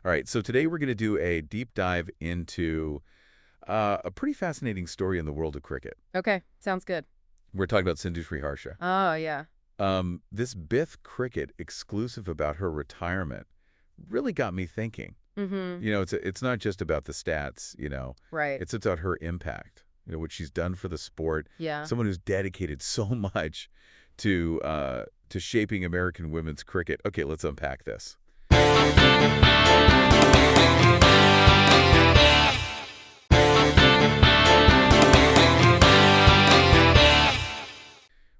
All right, so today we're going to do a deep dive into a pretty fascinating story in the world of cricket. Okay, sounds good. We're talking about Sriharsha. Oh, yeah. This BIFF cricket exclusive about her retirement really got me thinking. Mm-hmm. It's not just about the stats, Right. It's about her impact, what she's done for the sport. Yeah. Someone who's dedicated so much to shaping American women's cricket. Okay, let's unpack this.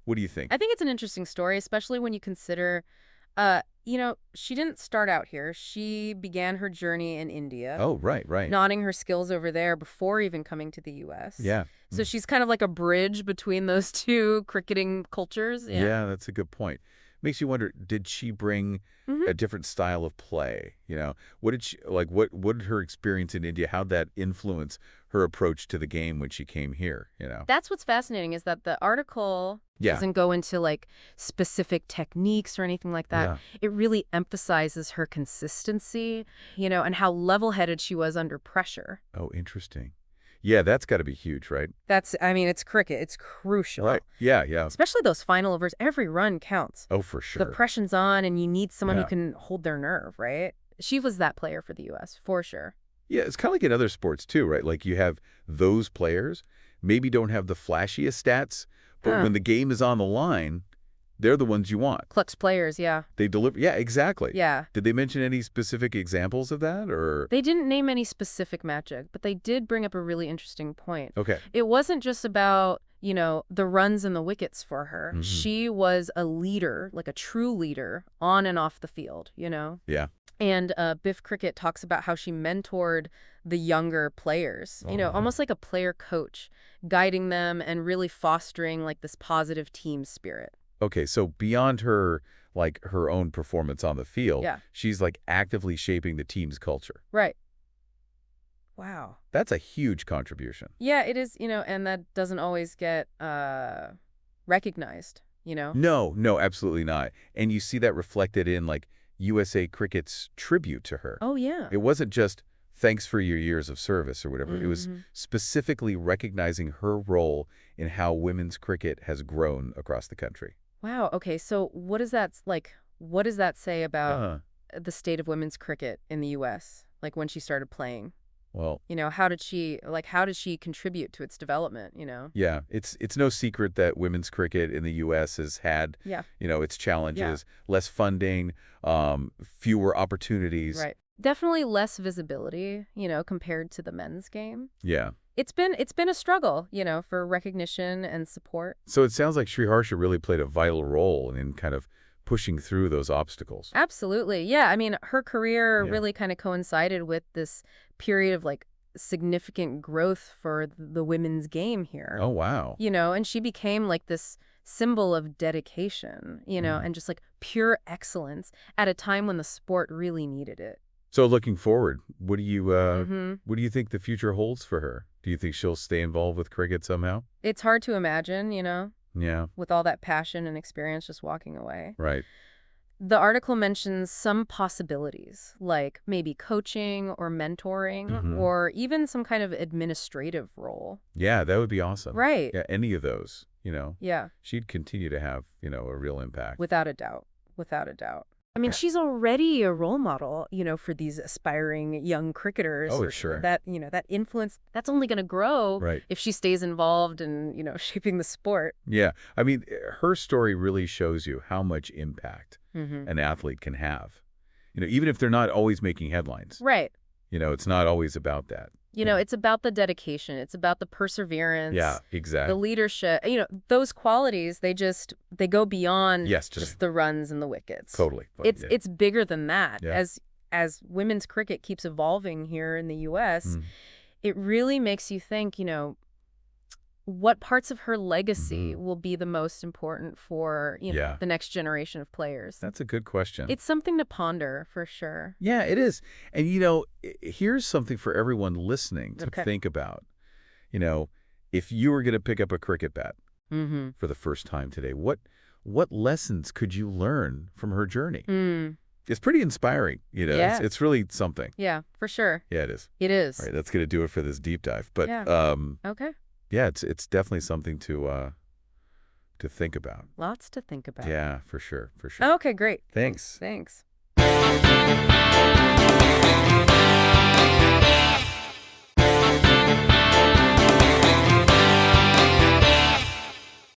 What do you think? I think it's an interesting story, especially when you consider, she didn't start out here. She began her journey in India, Oh, right. nodding her skills over there before even coming to the U.S. Yeah. So she's kind of like a bridge between those two cricketing cultures. Yeah. Yeah, that's a good point. Makes you wonder, did she bring Hmm. a different style of play? What did she like what did her experience in India, how'd that influence her approach to the game when she came here? That's what's fascinating is that the article Yeah. doesn't go into like specific techniques or anything like that. Yeah. It really emphasizes her consistency, and how level-headed she was under pressure. Oh, interesting. Yeah, that's got to be huge, right? It's cricket. It's crucial. Right. Yeah. Especially those final overs. Every run counts. Oh, for The sure. pressure's on, and you need someone who Yeah. can hold their nerve, right? She was that player for the U.S., for sure. Yeah, it's kind of like in other sports too, right? Like you have those players, maybe don't have the flashiest stats, but Huh. when the game is on the line, they're the ones you want. Clutch players, yeah. They deliver. Yeah, exactly. Yeah. Did they mention any specific examples of that or? They didn't name any specific magic, but they did bring up a really interesting point. Okay. It wasn't just about, the runs and the wickets for her. Mhm. She was a leader, like a true leader, on and off the field, Yeah. And Biff Cricket talks about how she mentored the younger players, Oh, yeah. almost like a player coach, guiding them and really fostering like this positive team spirit. Okay, so beyond her her own performance on the field, Yeah. she's like actively shaping the team's culture. Right. Wow. That's a huge contribution. Yeah, it is, and that doesn't always get recognized. No, absolutely not. And you see that reflected in USA Cricket's tribute to her. Oh, yeah. It wasn't just thanks for your years of service or whatever. It was Mhm. specifically recognizing her role in how women's cricket has grown across the country. Wow. Okay. So what does that What does that say about Uh, the state of women's cricket in the U.S. Like when she started playing? well, How did she contribute to its development? yeah, it's no secret that women's cricket in the U.S. has had, Yeah. its challenges, less funding, fewer opportunities. Right. Definitely less visibility, compared to the men's game. Yeah. It's been a struggle, for recognition and support. So it sounds like Sriharsha really played a vital role in kind of pushing through those obstacles. Absolutely. Yeah. I mean, her career Yeah. really kind of coincided with this period of significant growth for the women's game here. Oh, wow. And she became like this symbol of dedication, Mhm. and just like pure excellence at a time when the sport really needed it. So looking forward, what do you Hmm. what do you think the future holds for her? Do you think she'll stay involved with cricket somehow? It's hard to imagine, Yeah, with all that passion and experience just walking away. right. The article mentions some possibilities, like maybe coaching or mentoring Mhm. or even some kind of administrative role. Yeah, that would be awesome. Right. Yeah, any of those, Yeah, she'd continue to have, a real impact. without a doubt. Without a doubt. I mean, Yeah. she's already a role model, for these aspiring young cricketers. Oh, or sure. that influence, that's only going to grow Right. if she stays involved in, shaping the sport. Yeah. I mean, her story really shows you how much impact Hmm. an athlete can have. Even if they're not always making headlines. Right. It's not always about that. Yeah. It's about the dedication. It's about the perseverance. Yeah, The exactly. leadership, those qualities, they go beyond Yes, just the runs and the wickets. totally. But, yeah. It's bigger than that. Yeah. As women's cricket keeps evolving here in the U.S., Mm. it really makes you think, what parts of her legacy Mhm. will be the most important for, Yeah. the next generation of players. That's a good question. It's something to ponder for sure. Yeah, it is. And, here's something for everyone listening to Okay. think about. If you were going to pick up a cricket bat Mm-hmm. for the first time today, what lessons could you learn from her journey? It's pretty inspiring. Yeah. It's really something. Yeah, for sure. Yeah, it is. It All is. right, that's going to do it for this deep dive. But Yeah. Okay. yeah, it's definitely something to think about. Lots to think about. Yeah, for sure, for sure. Okay, great. Thanks. Thanks.